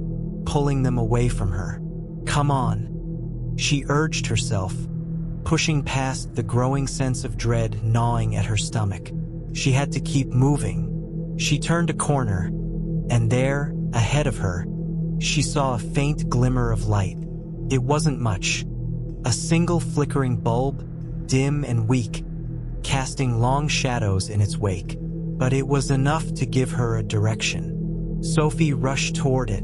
S1: pulling them away from her. "Come on," she urged herself, pushing past the growing sense of dread gnawing at her stomach. She had to keep moving. She turned a corner, and there, ahead of her, she saw a faint glimmer of light. It wasn't much. A single flickering bulb, dim and weak, casting long shadows in its wake. But it was enough to give her a direction. Sophie rushed toward it,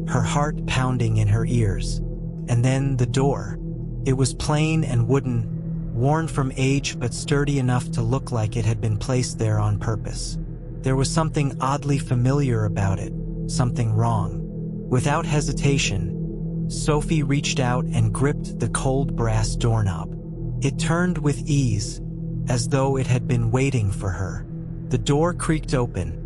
S1: her heart pounding in her ears. And then the door. It was plain and wooden, worn from age but sturdy enough to look like it had been placed there on purpose. There was something oddly familiar about it, something wrong. Without hesitation, Sophie reached out and gripped the cold brass doorknob. It turned with ease, as though it had been waiting for her. The door creaked open,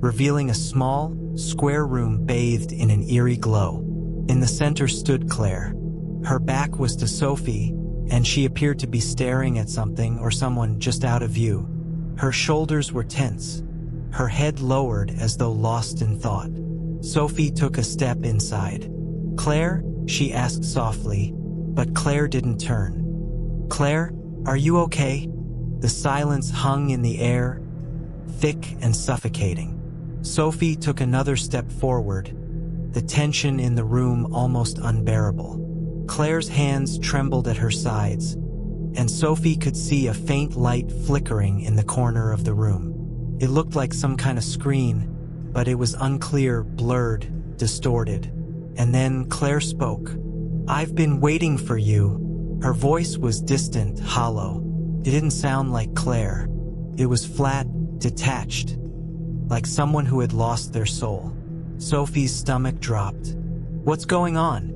S1: revealing a small, square room bathed in an eerie glow. In the center stood Claire. Her back was to Sophie, and she appeared to be staring at something or someone just out of view. Her shoulders were tense, her head lowered as though lost in thought. Sophie took a step inside. "Claire?" she asked softly, but Claire didn't turn. "Claire, are you okay?" The silence hung in the air, thick and suffocating. Sophie took another step forward, the tension in the room almost unbearable. Claire's hands trembled at her sides, and Sophie could see a faint light flickering in the corner of the room. It looked like some kind of screen, but it was unclear, blurred, distorted. And then Claire spoke. "I've been waiting for you." Her voice was distant, hollow. It didn't sound like Claire. It was flat, detached, like someone who had lost their soul. Sophie's stomach dropped. "What's going on?"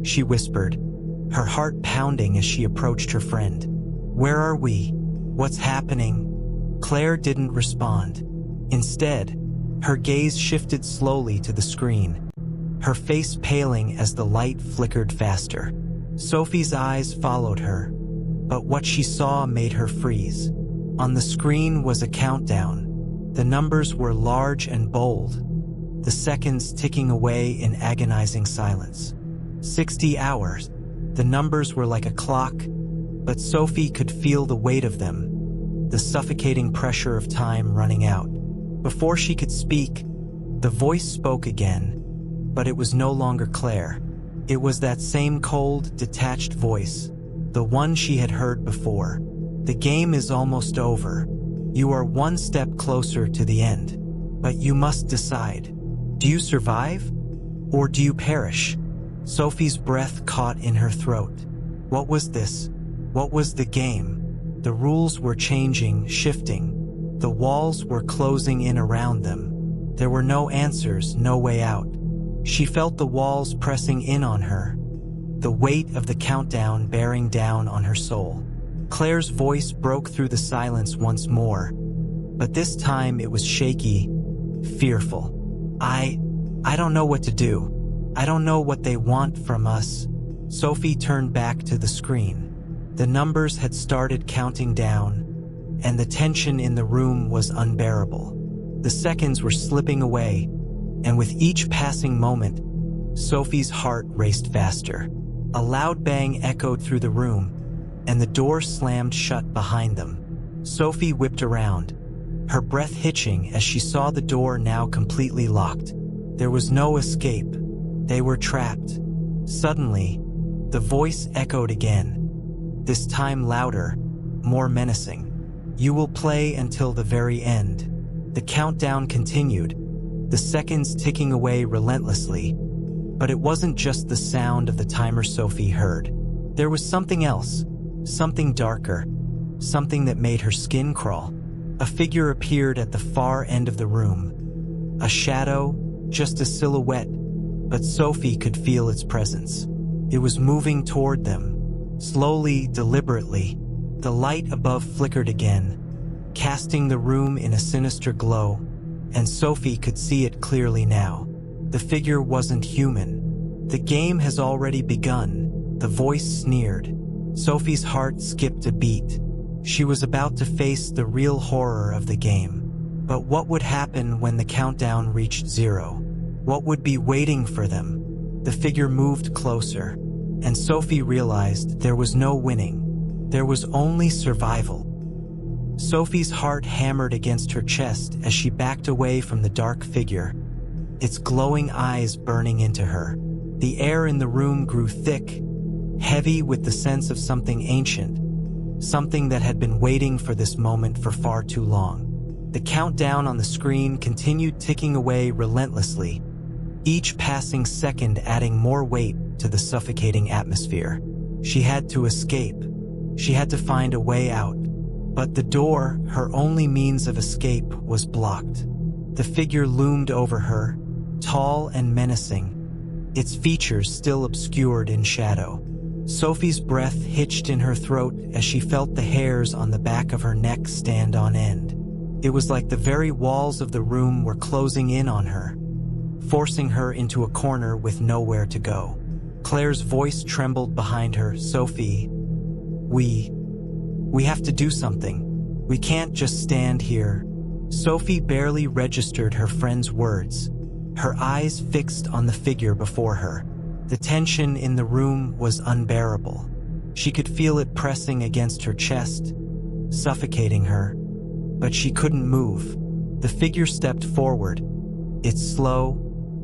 S1: she whispered, her heart pounding as she approached her friend. "Where are we? What's happening?" Claire didn't respond. Instead, her gaze shifted slowly to the screen, her face paling as the light flickered faster. Sophie's eyes followed her, but what she saw made her freeze. On the screen was a countdown. The numbers were large and bold, the seconds ticking away in agonizing silence. 60 hours. The numbers were like a clock, but Sophie could feel the weight of them, the suffocating pressure of time running out. Before she could speak, the voice spoke again, but it was no longer Claire. It was that same cold, detached voice, the one she had heard before. "The game is almost over. You are one step closer to the end. But you must decide. Do you survive, or do you perish?" Sophie's breath caught in her throat. What was this? What was the game? The rules were changing, shifting. The walls were closing in around them. There were no answers, no way out. She felt the walls pressing in on her, the weight of the countdown bearing down on her soul. Claire's voice broke through the silence once more, but this time it was shaky, fearful. I don't know what to do. I don't know what they want from us." Sophie turned back to the screen. The numbers had started counting down, and the tension in the room was unbearable. The seconds were slipping away, and with each passing moment, Sophie's heart raced faster. A loud bang echoed through the room, and the door slammed shut behind them. Sophie whipped around, her breath hitching as she saw the door now completely locked. There was no escape. They were trapped. Suddenly, the voice echoed again, this time louder, more menacing. "You will play until the very end." The countdown continued, the seconds ticking away relentlessly. But it wasn't just the sound of the timer Sophie heard. There was something else, something darker, something that made her skin crawl. A figure appeared at the far end of the room. A shadow, just a silhouette, but Sophie could feel its presence. It was moving toward them, slowly, deliberately. The light above flickered again, casting the room in a sinister glow, and Sophie could see it clearly now. The figure wasn't human. "The game has already begun," the voice sneered. Sophie's heart skipped a beat. She was about to face the real horror of the game. But what would happen when the countdown reached 0? What would be waiting for them? The figure moved closer, and Sophie realized there was no winning. There was only survival. Sophie's heart hammered against her chest as she backed away from the dark figure, its glowing eyes burning into her. The air in the room grew thick, heavy with the sense of something ancient, something that had been waiting for this moment for far too long. The countdown on the screen continued ticking away relentlessly, each passing second adding more weight to the suffocating atmosphere. She had to escape. She had to find a way out. But the door, her only means of escape, was blocked. The figure loomed over her, tall and menacing, its features still obscured in shadow. Sophie's breath hitched in her throat as she felt the hairs on the back of her neck stand on end. It was like the very walls of the room were closing in on her, forcing her into a corner with nowhere to go. Claire's voice trembled behind her. "Sophie, we have to do something. We can't just stand here." Sophie barely registered her friend's words, her eyes fixed on the figure before her. The tension in the room was unbearable. She could feel it pressing against her chest, suffocating her, but she couldn't move. The figure stepped forward, its slow,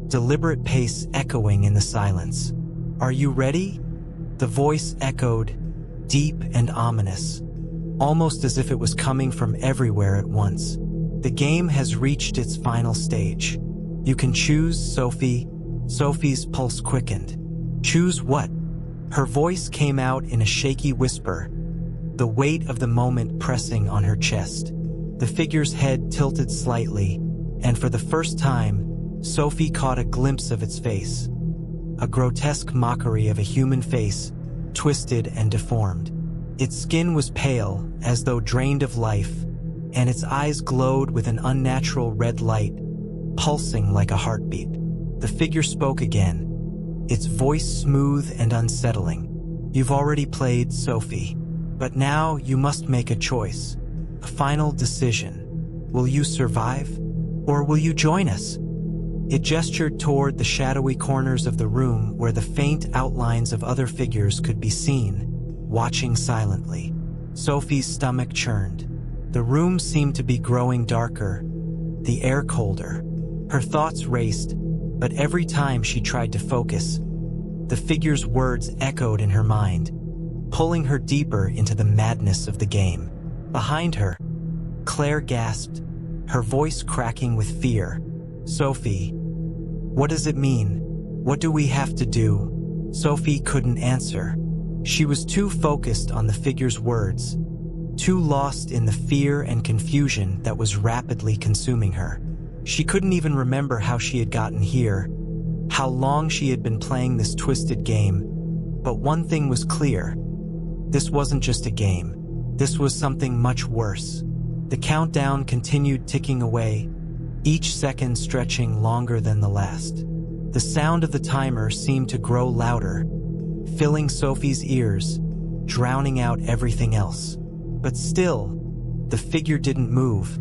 S1: deliberate pace echoing in the silence. "Are you ready?" The voice echoed, deep and ominous, almost as if it was coming from everywhere at once. "The game has reached its final stage. You can choose, Sophie." Sophie's pulse quickened. "Choose what?" Her voice came out in a shaky whisper, the weight of the moment pressing on her chest. The figure's head tilted slightly, and for the first time, Sophie caught a glimpse of its face. A grotesque mockery of a human face, twisted and deformed. Its skin was pale, as though drained of life, and its eyes glowed with an unnatural red light, pulsing like a heartbeat. The figure spoke again, its voice smooth and unsettling. "You've already played, Sophie, but now you must make a choice, a final decision. Will you survive, or will you join us?" It gestured toward the shadowy corners of the room where the faint outlines of other figures could be seen, watching silently. Sophie's stomach churned. The room seemed to be growing darker, the air colder. Her thoughts raced, but every time she tried to focus, the figure's words echoed in her mind, pulling her deeper into the madness of the game. Behind her, Claire gasped, her voice cracking with fear. "Sophie, what does it mean? What do we have to do?" Sophie couldn't answer. She was too focused on the figure's words, too lost in the fear and confusion that was rapidly consuming her. She couldn't even remember how she had gotten here, how long she had been playing this twisted game. But one thing was clear. This wasn't just a game. This was something much worse. The countdown continued ticking away, each second stretching longer than the last. The sound of the timer seemed to grow louder, filling Sophie's ears, drowning out everything else. But still, The figure didn't move,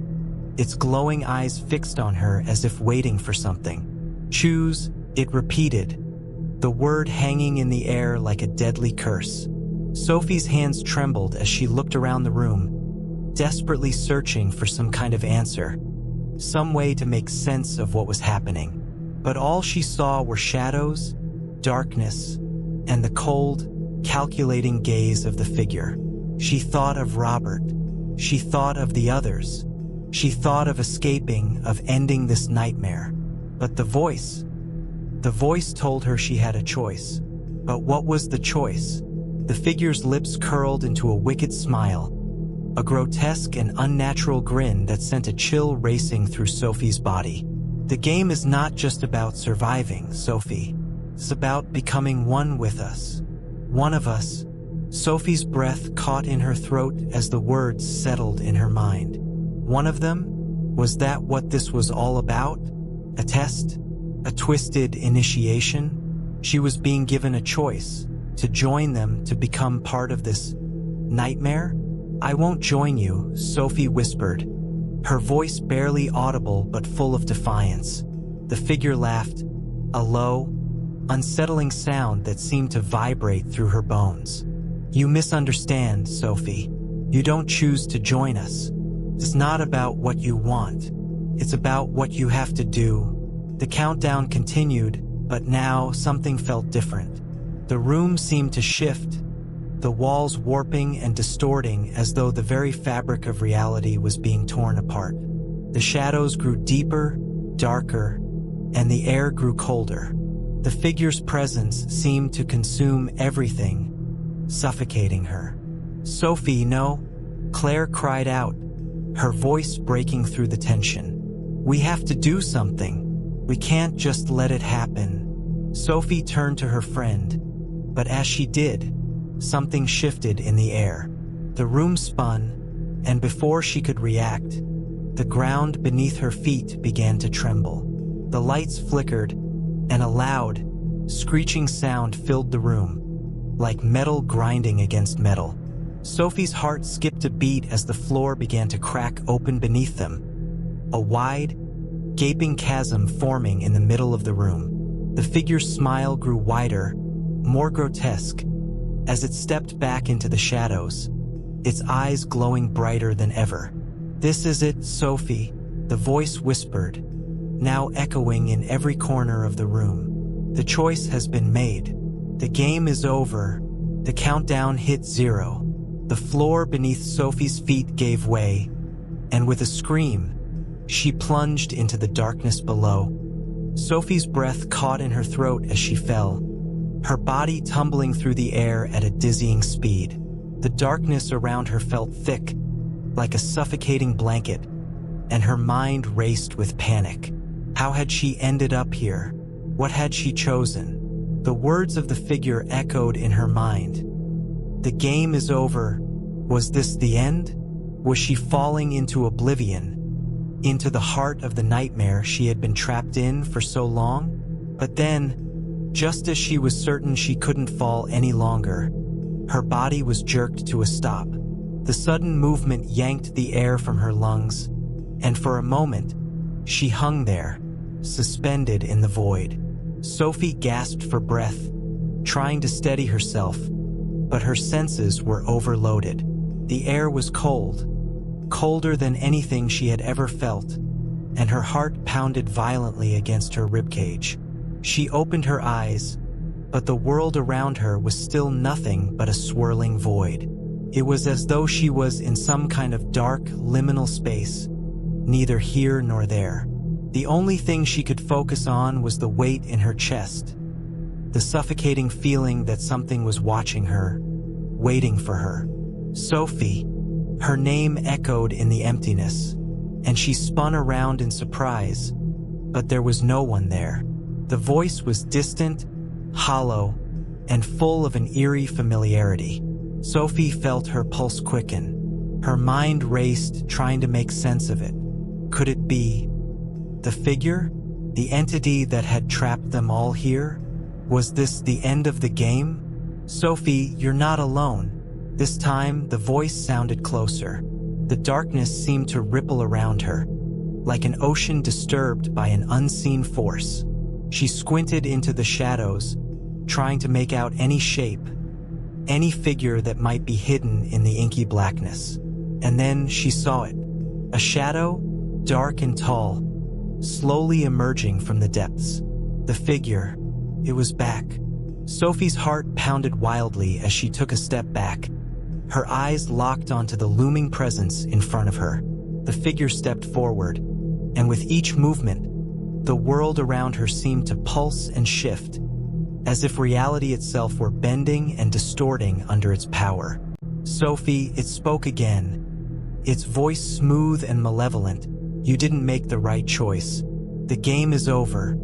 S1: its glowing eyes fixed on her as if waiting for something. "Choose," it repeated, the word hanging in the air like a deadly curse. Sophie's hands trembled as she looked around the room, desperately searching for some kind of answer, some way to make sense of what was happening. But all she saw were shadows, darkness, and the cold, calculating gaze of the figure. She thought of Robert. She thought of the others. She thought of escaping, of ending this nightmare. But the voice told her she had a choice. But what was the choice? The figure's lips curled into a wicked smile, a grotesque and unnatural grin that sent a chill racing through Sophie's body. "The game is not just about surviving, Sophie. It's about becoming one with us. One of us." Sophie's breath caught in her throat as the words settled in her mind. One of them? Was that what this was all about? A test? A twisted initiation? She was being given a choice, to join them, to become part of this nightmare? "I won't join you," Sophie whispered, her voice barely audible but full of defiance. The figure laughed, a low, unsettling sound that seemed to vibrate through her bones. "You misunderstand, Sophie. You don't choose to join us. It's not about what you want. It's about what you have to do." The countdown continued, but now something felt different. The room seemed to shift, the walls warping and distorting as though the very fabric of reality was being torn apart. The shadows grew deeper, darker, and the air grew colder. The figure's presence seemed to consume everything, suffocating her. "Sophie, no!" Claire cried out, her voice breaking through the tension. "We have to do something. We can't just let it happen." Sophie turned to her friend, but as she did, something shifted in the air. The room spun, and before she could react, the ground beneath her feet began to tremble. The lights flickered, and a loud, screeching sound filled the room, like metal grinding against metal. Sophie's heart skipped a beat as the floor began to crack open beneath them, a wide, gaping chasm forming in the middle of the room. The figure's smile grew wider, more grotesque, as it stepped back into the shadows, its eyes glowing brighter than ever. "This is it, Sophie," the voice whispered, now echoing in every corner of the room. "The choice has been made. The game is over." The countdown hit 0. The floor beneath Sophie's feet gave way, and with a scream, she plunged into the darkness below. Sophie's breath caught in her throat as she fell, her body tumbling through the air at a dizzying speed. The darkness around her felt thick, like a suffocating blanket, and her mind raced with panic. How had she ended up here? What had she chosen? The words of the figure echoed in her mind. The game is over. Was this the end? Was she falling into oblivion, into the heart of the nightmare she had been trapped in for so long? But then, just as she was certain she couldn't fall any longer, her body was jerked to a stop. The sudden movement yanked the air from her lungs, and for a moment, she hung there, suspended in the void. Sophie gasped for breath, trying to steady herself, but her senses were overloaded. The air was cold, colder than anything she had ever felt, and her heart pounded violently against her ribcage. She opened her eyes, but the world around her was still nothing but a swirling void. It was as though she was in some kind of dark, liminal space, neither here nor there. The only thing she could focus on was the weight in her chest, the suffocating feeling that something was watching her, waiting for her. Sophie. Her name echoed in the emptiness, and she spun around in surprise, but there was no one there. The voice was distant, hollow, and full of an eerie familiarity. Sophie felt her pulse quicken. Her mind raced, trying to make sense of it. Could it be the figure? The entity that had trapped them all here? Was this the end of the game? "Sophie, you're not alone." This time, the voice sounded closer. The darkness seemed to ripple around her, like an ocean disturbed by an unseen force. She squinted into the shadows, trying to make out any shape, any figure that might be hidden in the inky blackness. And then she saw it. A shadow, dark and tall, slowly emerging from the depths. The figure, it was back. Sophie's heart pounded wildly as she took a step back, her eyes locked onto the looming presence in front of her. The figure stepped forward, and with each movement, the world around her seemed to pulse and shift, as if reality itself were bending and distorting under its power. "Sophie," it spoke again, its voice smooth and malevolent. "You didn't make the right choice. The game is over.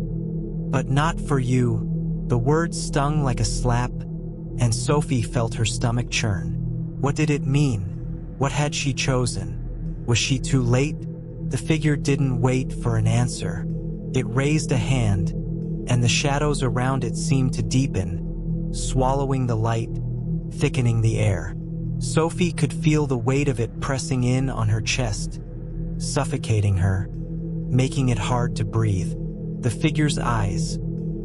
S1: But not for you." The words stung like a slap, and Sophie felt her stomach churn. What did it mean? What had she chosen? Was she too late? The figure didn't wait for an answer. It raised a hand, and the shadows around it seemed to deepen, swallowing the light, thickening the air. Sophie could feel the weight of it pressing in on her chest, suffocating her, making it hard to breathe. The figure's eyes,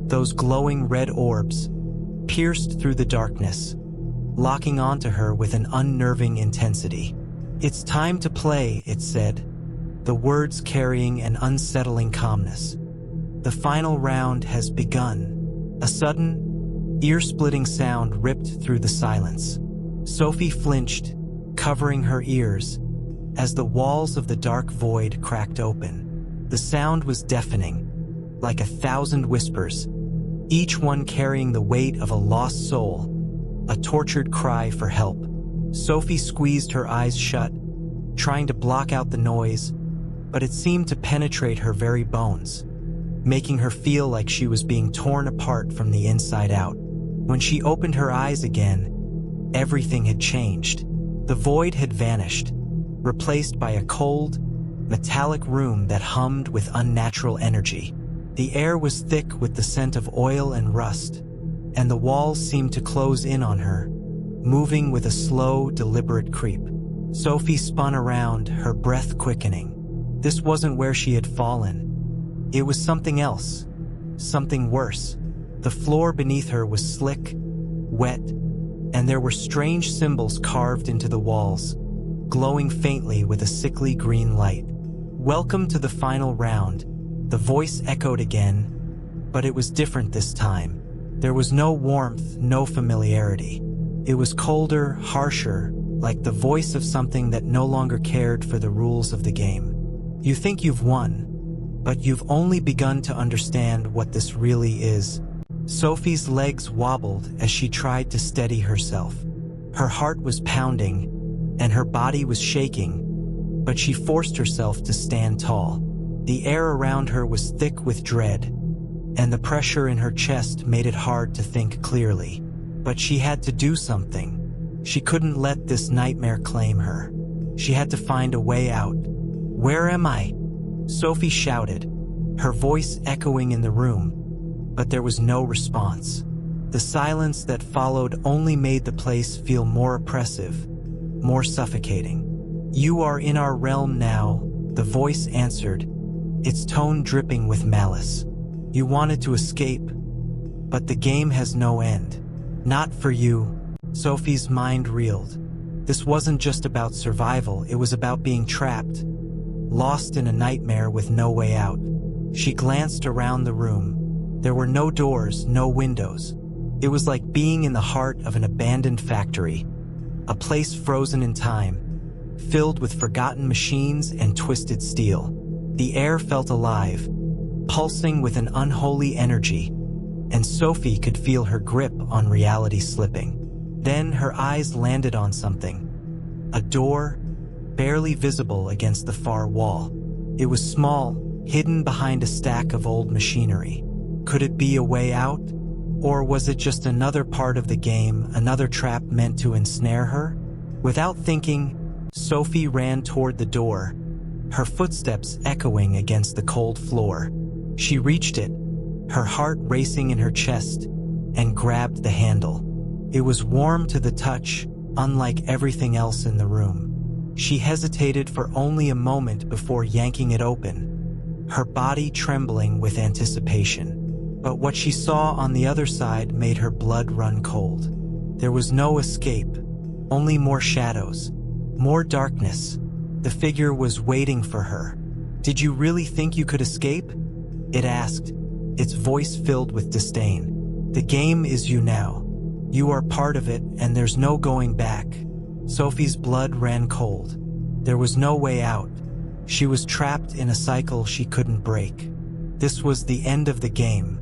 S1: those glowing red orbs, pierced through the darkness, locking onto her with an unnerving intensity. "It's time to play," it said, the words carrying an unsettling calmness. "The final round has begun." A sudden, ear-splitting sound ripped through the silence. Sophie flinched, covering her ears, as the walls of the dark void cracked open. The sound was deafening, like 1,000 whispers, each one carrying the weight of a lost soul, a tortured cry for help. Sophie squeezed her eyes shut, trying to block out the noise, but it seemed to penetrate her very bones, making her feel like she was being torn apart from the inside out. When she opened her eyes again, everything had changed. The void had vanished, replaced by a cold, metallic room that hummed with unnatural energy. The air was thick with the scent of oil and rust, and the walls seemed to close in on her, moving with a slow, deliberate creep. Sophie spun around, her breath quickening. This wasn't where she had fallen. It was something else, something worse. The floor beneath her was slick, wet, and there were strange symbols carved into the walls, glowing faintly with a sickly green light. "Welcome to the final round," the voice echoed again, but it was different this time. There was no warmth, no familiarity. It was colder, harsher, like the voice of something that no longer cared for the rules of the game. "You think you've won, but you've only begun to understand what this really is." Sophie's legs wobbled as she tried to steady herself. Her heart was pounding, and her body was shaking, but she forced herself to stand tall. The air around her was thick with dread, and the pressure in her chest made it hard to think clearly. But she had to do something. She couldn't let this nightmare claim her. She had to find a way out. "Where am I?" Sophie shouted, her voice echoing in the room, but there was no response. The silence that followed only made the place feel more oppressive, more suffocating. "You are in our realm now," the voice answered, its tone dripping with malice. "You wanted to escape, but the game has no end. Not for you." Sophie's mind reeled. This wasn't just about survival, it was about being trapped, lost in a nightmare with no way out. She glanced around the room. There were no doors, no windows. It was like being in the heart of an abandoned factory, a place frozen in time, filled with forgotten machines and twisted steel. The air felt alive, pulsing with an unholy energy, and Sophie could feel her grip on reality slipping. Then her eyes landed on something. A door, barely visible against the far wall. It was small, hidden behind a stack of old machinery. Could it be a way out? Or was it just another part of the game, another trap meant to ensnare her? Without thinking, Sophie ran toward the door, her footsteps echoing against the cold floor. She reached it, her heart racing in her chest, and grabbed the handle. It was warm to the touch, unlike everything else in the room. She hesitated for only a moment before yanking it open, her body trembling with anticipation. But what she saw on the other side made her blood run cold. There was no escape, only more shadows, more darkness. The figure was waiting for her. "Did you really think you could escape?" it asked, its voice filled with disdain. "The game is you now. You are part of it, and there's no going back." Sophie's blood ran cold. There was no way out. She was trapped in a cycle she couldn't break. This was the end of the game,